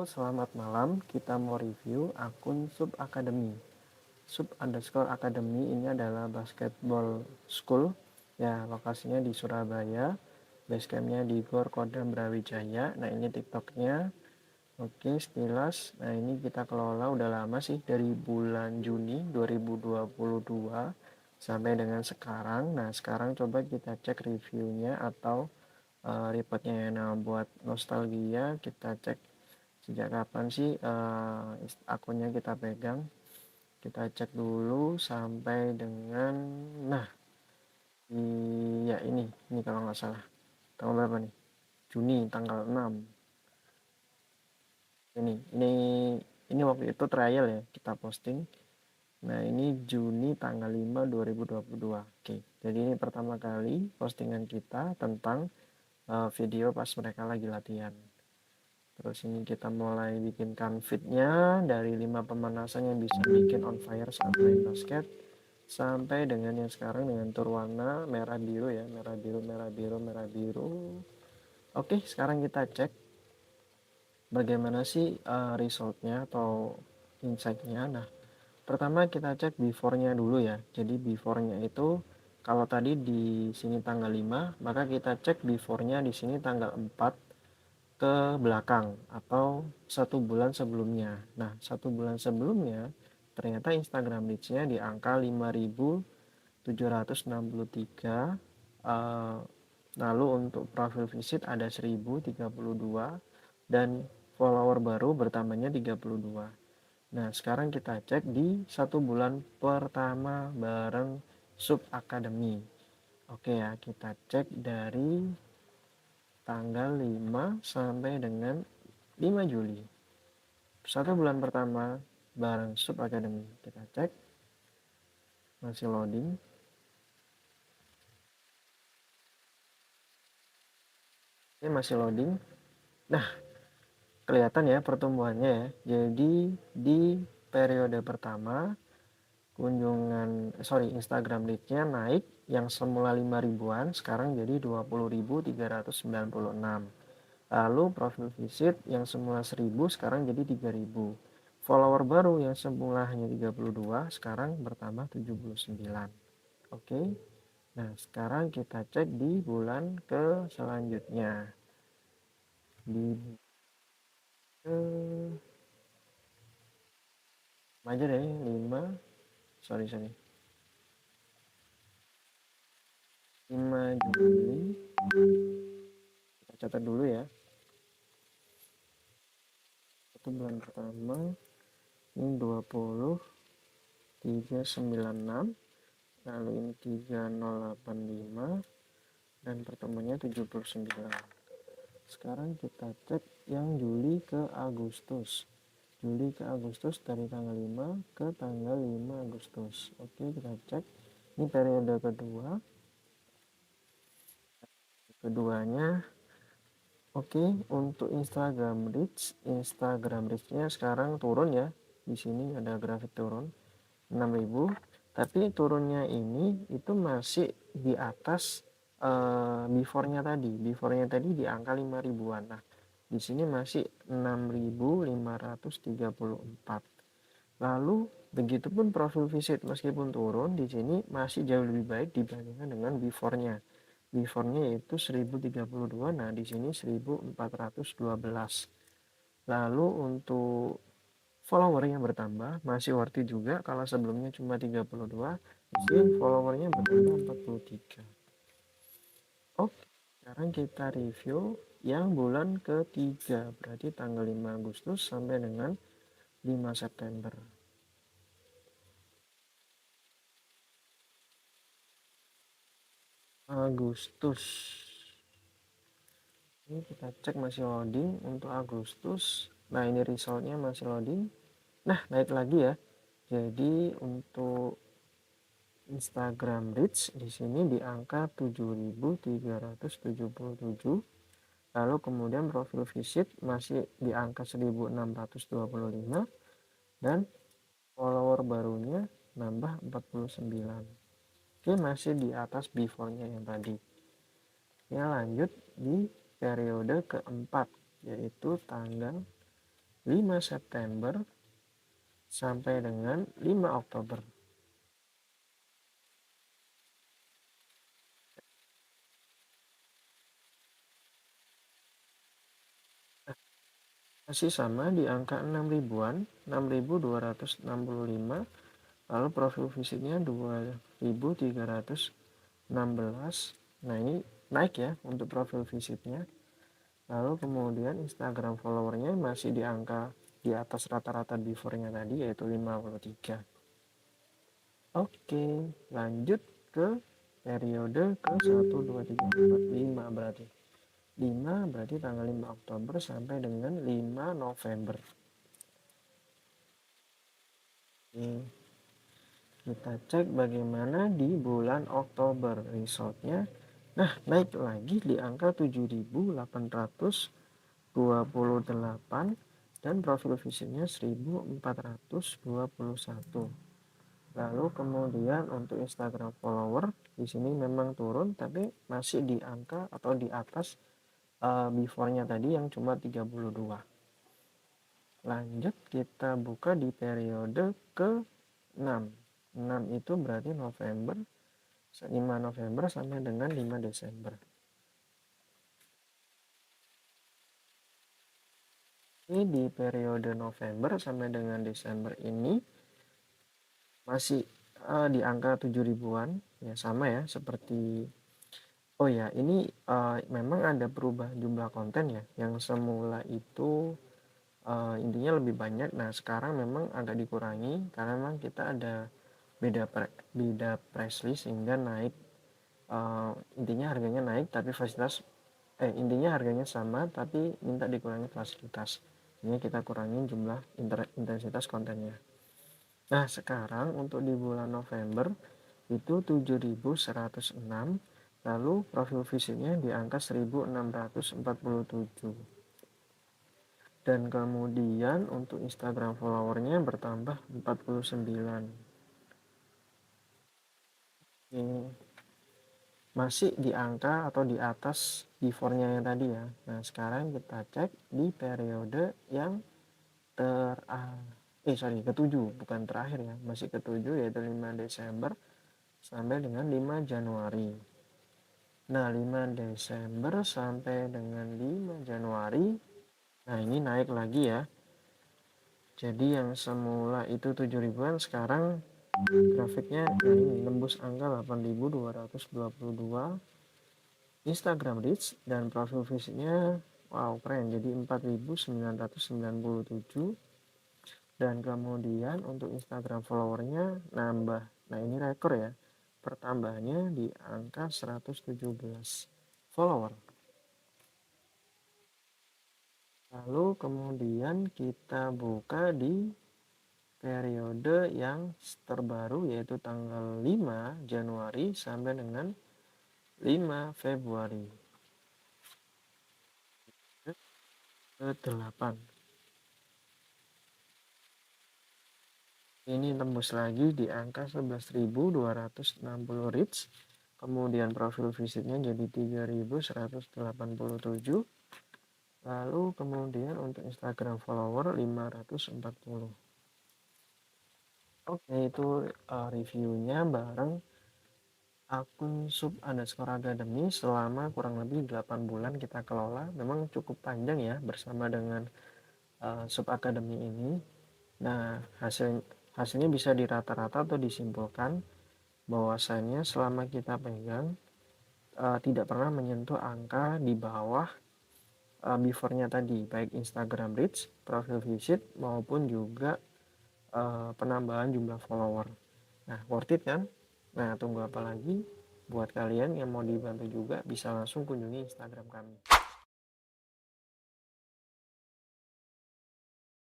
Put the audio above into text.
selamat malam. Kita mau review akun Sub Academy. Sub_Academy ini adalah basketball school. Ya, lokasinya di Surabaya. Basecampnya di Gor Kodam Brawijaya. Nah, ini TikToknya. Oke, sekilas. Nah, ini kita kelola udah lama sih, dari bulan Juni 2022 sampai dengan sekarang. Nah, sekarang coba kita cek reviewnya atau reportnya ya. Nah, buat nostalgia kita cek sejak kapan sih akunnya kita pegang. Kita cek dulu sampai dengan, nah, ya ini kalau nggak salah tanggal berapa nih, Juni tanggal 6. Ini waktu itu trial ya, kita posting. Nah, ini Juni tanggal 5 2022. Oke, jadi ini pertama kali postingan kita tentang video pas mereka lagi latihan. Terus ini kita mulai bikinkan fitnya dari 5 pemanasan yang bisa bikin on fire saat main basket, sampai dengan yang sekarang dengan tur warna merah biru ya, merah biru merah biru merah biru. Oke, sekarang kita cek bagaimana sih resultnya atau insightnya. Nah, pertama kita cek before-nya dulu ya. Jadi before-nya itu kalau tadi di sini tanggal 5, maka kita cek before-nya di sini tanggal 4 ke belakang atau 1 bulan sebelumnya. Nah, 1 bulan sebelumnya ternyata Instagram reach-nya di angka 5.763. Lalu untuk profil visit ada 1.032 dan follower baru bertambahnya 32. Nah, sekarang kita cek di 1 bulan pertama bareng Sub Academy. Oke ya, kita cek dari tanggal 5 sampai dengan 5 Juli. 1 bulan pertama bareng Sub Academy. Kita cek. Masih loading. Ini masih loading. Nah, kelihatan ya pertumbuhannya ya. Jadi di periode pertama Instagram reach-nya naik, yang semula 5 ribuan sekarang jadi 20.396. Lalu profil visit yang semula 1.000 sekarang jadi 3.000. Follower baru yang semula hanya 32 sekarang bertambah 79. Oke. Nah, sekarang kita cek di bulan ke selanjutnya. Di aja deh 5 sorry 5 Juli. Kita catat dulu ya. 1 bulan pertama ini 20.396, lalu ini 3085 dan pertemuannya 79. Sekarang kita cek yang Juli ke Agustus. Juli ke Agustus dari tanggal 5 ke tanggal 5 Agustus. Oke, kita cek. Ini periode keduanya. Oke, untuk Instagram reach-nya sekarang turun ya. Di sini ada grafik turun 6.000, tapi turunnya ini itu masih di atas before-nya tadi. Before-nya tadi di angka 5 ribuan. Nah, di sini masih 6.534. Lalu begitupun profil visit, meskipun turun di sini masih jauh lebih baik dibandingkan dengan before-nya. Before-nya yaitu 1032, nah di sini 1412. Lalu untuk follower yang bertambah masih worth it juga. Kalau sebelumnya cuma 32, di sini followernya bertambah 43. Oke, sekarang kita review yang bulan ketiga, berarti tanggal 5 Agustus sampai dengan 5 September. Agustus. Ini kita cek masih loading untuk Agustus. Nah, ini resultnya masih loading. Nah, naik lagi ya. Jadi untuk Instagram reach di sini di angka 7.377. Lalu kemudian profil visit masih di angka 1.625 dan follower barunya nambah 49. Oke, masih di atas before-nya yang tadi. Ya, lanjut di periode keempat, yaitu tanggal 5 September sampai dengan 5 Oktober. Masih sama di angka 6 ribuan, 6.265. Lalu profil visitnya 2.316. Nah, ini naik ya untuk profil visitnya. Lalu kemudian Instagram followernya masih di angka di atas rata-rata before-nya tadi, yaitu 53. Oke, lanjut ke periode ke 1, 2, 3, 4, 5 berarti. 5 berarti tanggal 5 Oktober sampai dengan 5 November. Oke, kita cek bagaimana di bulan Oktober resultnya. Nah, naik lagi di angka 7.828 dan profil visitnya 1.421. Lalu kemudian untuk Instagram follower di sini memang turun, tapi masih di angka atau di atas before-nya tadi yang cuma 32. Lanjut kita buka di periode ke 6. 6 itu berarti November, 5 November sampai dengan 5 Desember. Ini di periode November sampai dengan Desember ini masih di angka 7 ribuan, ya sama ya seperti. Oh ya, ini memang ada perubahan jumlah konten ya, yang semula itu intinya lebih banyak. Nah, sekarang memang agak dikurangi karena memang kita ada beda price list sehingga naik. Intinya harganya naik tapi fasilitas intinya harganya sama tapi minta dikurangi fasilitas. Ini kita kurangin jumlah intensitas kontennya. Nah, sekarang untuk di bulan November itu 7.106, lalu profil visitnya di angka 1.647. Dan kemudian untuk Instagram followernya bertambah 49. Ini masih di angka atau di atas before-nya yang tadi ya. Nah, sekarang kita cek di periode yang ketujuh, bukan terakhir ya, masih ketujuh, yaitu 5 Desember sampai dengan 5 Januari. Nah, 5 Desember sampai dengan 5 Januari, nah ini naik lagi ya. Jadi yang semula itu 7 ribuan, sekarang grafiknya ini nembus angka 8.222 Instagram reach dan profil visitnya wow keren, jadi 4.997. Dan kemudian untuk Instagram followernya nambah. Nah, ini rekor ya, pertambahannya di angka 117 follower. Lalu kemudian kita buka di periode yang terbaru, yaitu tanggal 5 Januari sampai dengan 5 Februari ke-8. Ini tembus lagi di angka 11.260 reach. Kemudian profil visitnya jadi 3.187. Lalu kemudian untuk Instagram follower 540. Oke, itu reviewnya bareng akun sub_academy selama kurang lebih 8 bulan kita kelola. Memang cukup panjang ya bersama dengan sub_academy ini. Nah, hasilnya bisa dirata-rata atau disimpulkan bahwasannya selama kita pegang tidak pernah menyentuh angka di bawah before-nya tadi, baik Instagram reach, profil visit maupun juga penambahan jumlah follower. Nah, worth it kan? Nah, tunggu apa lagi? Buat kalian yang mau dibantu juga bisa langsung kunjungi Instagram kami.